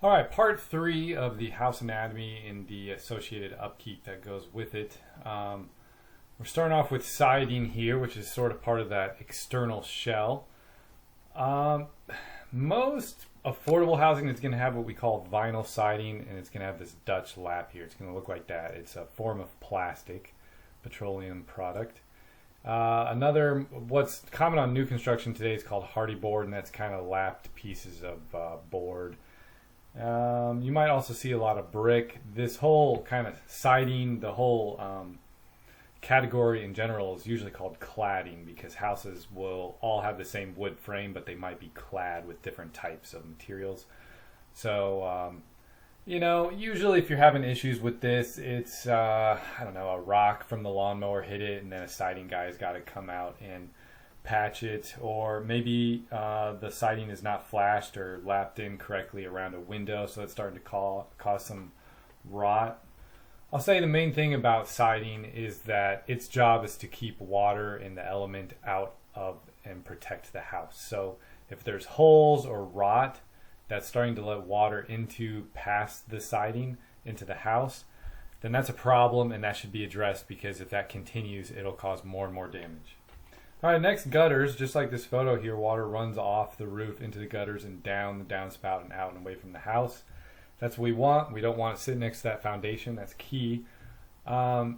All right, part 3 of the house anatomy and the associated upkeep that goes with it. We're starting off with siding here, which is sort of part of that external shell. Most affordable housing is going to have what we call vinyl siding, and it's going to have this Dutch lap here. It's going to look like that. It's a form of plastic, petroleum product. What's common on new construction today is called hardy board, and that's kind of lapped pieces of board. You might also see a lot of brick. This whole kind of siding, the whole category in general is usually called cladding, because houses will all have the same wood frame, but they might be clad with different types of materials. So, usually if you're having issues with this, it's, a rock from the lawnmower hit it, and then a siding guy's got to come out and patch it, or maybe the siding is not flashed or lapped in correctly around a window, so it's starting to cause some rot. I'll say the main thing about siding is that its job is to keep water and the element out of and protect the house. So if there's holes or rot that's starting to let water into past the siding into the house, then that's a problem, and that should be addressed, because if that continues, it'll cause more and more damage. All right, next, gutters. Just like this photo here, water runs off the roof into the gutters and down the downspout and out and away from the house. That's what we want. We don't want it sitting next to that foundation. That's key. So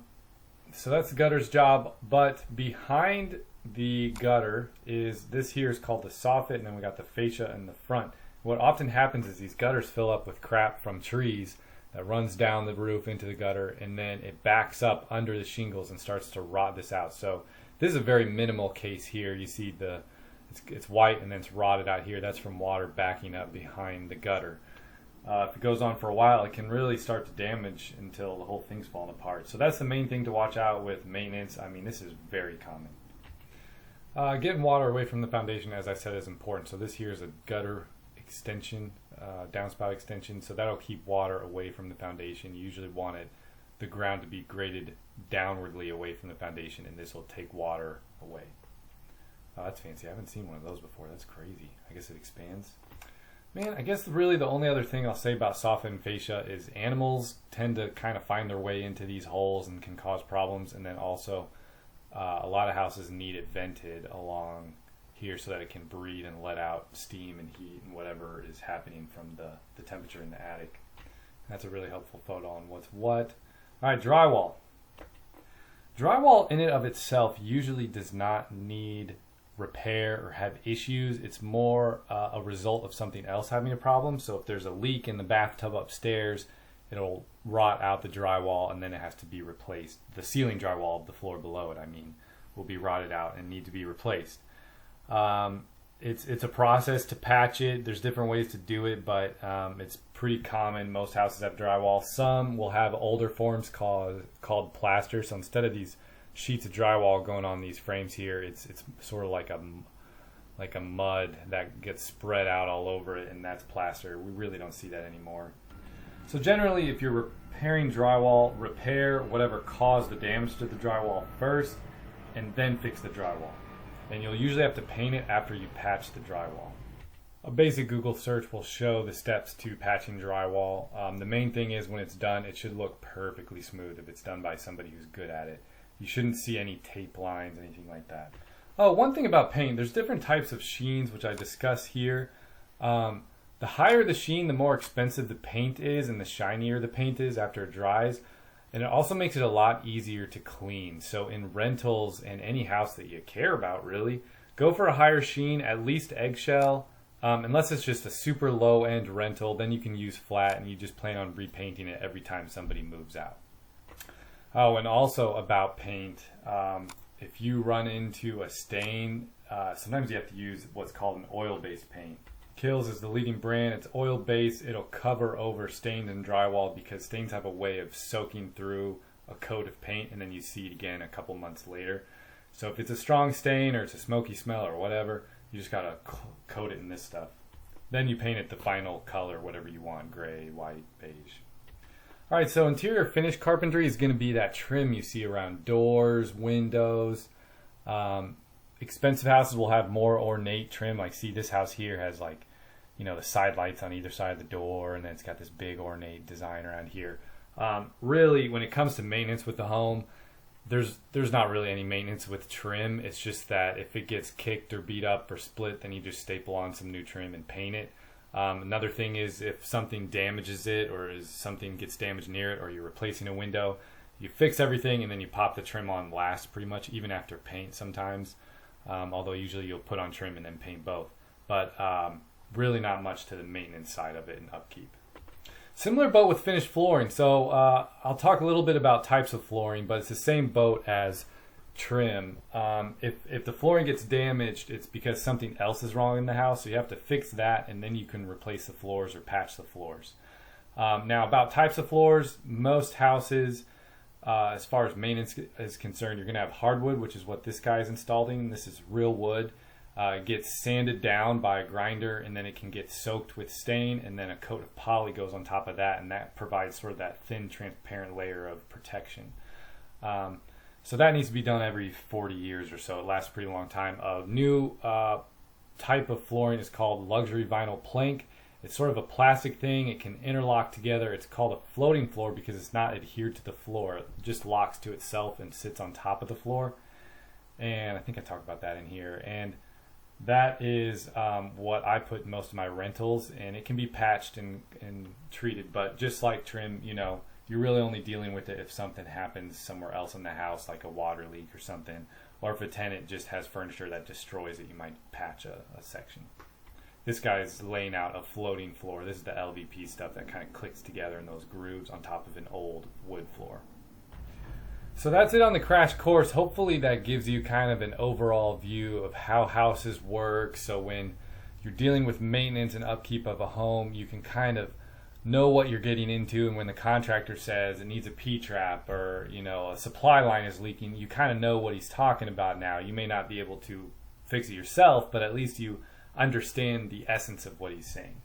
that's the gutter's job. But behind the gutter is, this here is called the soffit, and then we got the fascia in the front. What often happens is these gutters fill up with crap from trees that runs down the roof into the gutter, and then it backs up under the shingles and starts to rot this out. So this is a very minimal case here. You see it's white and then it's rotted out here. That's from water backing up behind the gutter. If it goes on for a while, it can really start to damage until the whole thing's falling apart. So that's the main thing to watch out with maintenance. I mean, this is very common. Getting water away from the foundation, as I said, is important. So this here is a gutter extension, downspout extension. So that'll keep water away from the foundation. You usually want the ground to be graded downwardly away from the foundation, and this will take water away. Oh, that's fancy. I haven't seen one of those before. That's crazy. I guess it expands. Man, I guess really the only other thing I'll say about soffit and fascia is animals tend to kind of find their way into these holes and can cause problems. And then also a lot of houses need it vented along here so that it can breathe and let out steam and heat and whatever is happening from the temperature in the attic. That's a really helpful photo on what's what. All right, drywall. Drywall in and of itself usually does not need repair or have issues. It's more a result of something else having a problem. So if there's a leak in the bathtub upstairs, it'll rot out the drywall, and then it has to be replaced. The ceiling drywall of the floor below it, will be rotted out and need to be replaced. It's a process to patch it. There's different ways to do it, but it's pretty common. Most houses have drywall. Some will have older forms called plaster. So instead of these sheets of drywall going on these frames here, it's sort of like a mud that gets spread out all over it, and that's plaster. We really don't see that anymore. So generally, if you're repairing drywall, repair whatever caused the damage to the drywall first, and then fix the drywall. And you'll usually have to paint it after you patch the drywall. A basic Google search will show the steps to patching drywall. The main thing is, when it's done, it should look perfectly smooth if it's done by somebody who's good at it. You shouldn't see any tape lines, anything like that. Oh, one thing about paint, there's different types of sheens, which I discuss here. The higher the sheen, the more expensive the paint is, and the shinier the paint is after it dries. And it also makes it a lot easier to clean. So in rentals and any house that you care about, really, go for a higher sheen, at least eggshell. Unless it's just a super low-end rental, then you can use flat, and you just plan on repainting it every time somebody moves out. Oh, and also about paint, if you run into a stain, sometimes you have to use what's called an oil-based paint. Kills is the leading brand. It's oil-based. It'll cover over stains and drywall, because stains have a way of soaking through a coat of paint, and then you see it again a couple months later. So if it's a strong stain or it's a smoky smell or whatever, you just gotta coat it in this stuff. Then you paint it the final color, whatever you want, gray, white, beige. All right, so interior finish carpentry is going to be that trim you see around doors, windows. Expensive houses will have more ornate trim. Like, see, this house here has, like, the side lights on either side of the door, and then it's got this big ornate design around here. Really, when it comes to maintenance with the home, there's not really any maintenance with trim. It's just that if it gets kicked or beat up or split, then you just staple on some new trim and paint it. Another thing is if something damages it, or something gets damaged near it, or you're replacing a window, you fix everything and then you pop the trim on last, pretty much, even after paint sometimes. Although usually you'll put on trim and then paint both. But really not much to the maintenance side of it and upkeep. Similar boat with finished flooring. So I'll talk a little bit about types of flooring, but it's the same boat as trim. If the flooring gets damaged, it's because something else is wrong in the house, so you have to fix that, and then you can replace the floors or patch the floors. Now, about types of floors, most houses, as far as maintenance is concerned, you're going to have hardwood, which is what this guy is installing. This is real wood. It gets sanded down by a grinder, and then it can get soaked with stain, and then a coat of poly goes on top of that, and that provides sort of that thin, transparent layer of protection. So that needs to be done every 40 years or so. It lasts a pretty long time. A new type of flooring is called luxury vinyl plank. It's sort of a plastic thing. It can interlock together. It's called a floating floor because it's not adhered to the floor. It just locks to itself and sits on top of the floor. And I think I talked about that in here. And that is what I put in most of my rentals. And it can be patched and treated. But just like trim, you're really only dealing with it if something happens somewhere else in the house, like a water leak or something. Or if a tenant just has furniture that destroys it, you might patch a section. This guy is laying out a floating floor. This is the LVP stuff that kind of clicks together in those grooves on top of an old wood floor. So that's it on the crash course. Hopefully that gives you kind of an overall view of how houses work. So when you're dealing with maintenance and upkeep of a home, you can kind of know what you're getting into. And when the contractor says it needs a P-trap, or a supply line is leaking, you kind of know what he's talking about now. You may not be able to fix it yourself, but at least you understand the essence of what he's saying.